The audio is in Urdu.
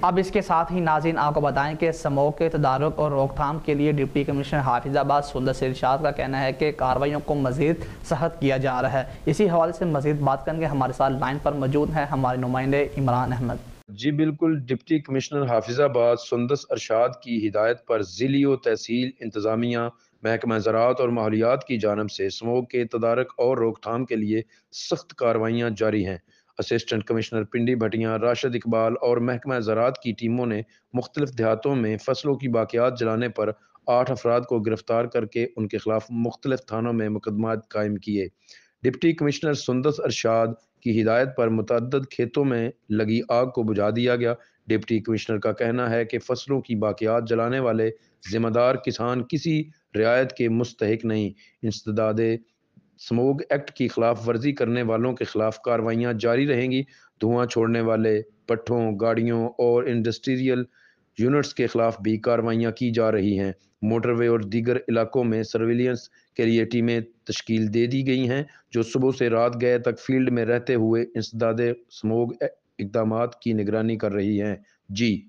اب اس کے ساتھ ہی ناظرین آپ کو بتائیں کہ سموگ کے تدارک اور روک تھام کے لیے ڈپٹی کمشنر حافظ آباد سندس ارشاد کا کہنا ہے کہ کارروائیوں کو مزید سخت کیا جا رہا ہے۔ اسی حوالے سے مزید بات کریں گے، ہمارے ساتھ لائن پر موجود ہیں ہمارے نمائندے عمران احمد۔ جی بالکل، ڈپٹی کمشنر حافظ آباد سندس ارشاد کی ہدایت پر ضلعی و تحصیل انتظامیہ، محکمہ زراعت اور ماحولیات کی جانب سے سموگ کے تدارک اور روک تھام کے لیے سخت کارروائیاں جاری ہیں۔ اسسٹنٹ کمشنر پنڈی بھٹیاں، راشد اقبال اور محکمہ زراعت کی ٹیموں نے مختلف دیہاتوں میں فصلوں کی باقیات جلانے پر 8 افراد کو گرفتار کر کے ان کے خلاف مختلف تھانوں میں مقدمات قائم کیے۔ ڈپٹی کمشنر سندس ارشاد کی ہدایت پر متعدد کھیتوں میں لگی آگ کو بجھا دیا گیا۔ ڈپٹی کمشنر کا کہنا ہے کہ فصلوں کی باقیات جلانے والے ذمہ دار کسان کسی رعایت کے مستحق نہیں۔ انسداد سموگ ایکٹ کی خلاف ورزی کرنے والوں کے خلاف کارروائیاں جاری رہیں گی۔ دھواں چھوڑنے والے بھٹوں، گاڑیوں اور انڈسٹریل یونٹس کے خلاف بھی کارروائیاں کی جا رہی ہیں۔ موٹر وے اور دیگر علاقوں میں سرویلنس کے لیے ٹیمیں تشکیل دے دی گئی ہیں، جو صبح سے رات گئے تک فیلڈ میں رہتے ہوئے انسداد سموگ اقدامات کی نگرانی کر رہی ہیں۔ جی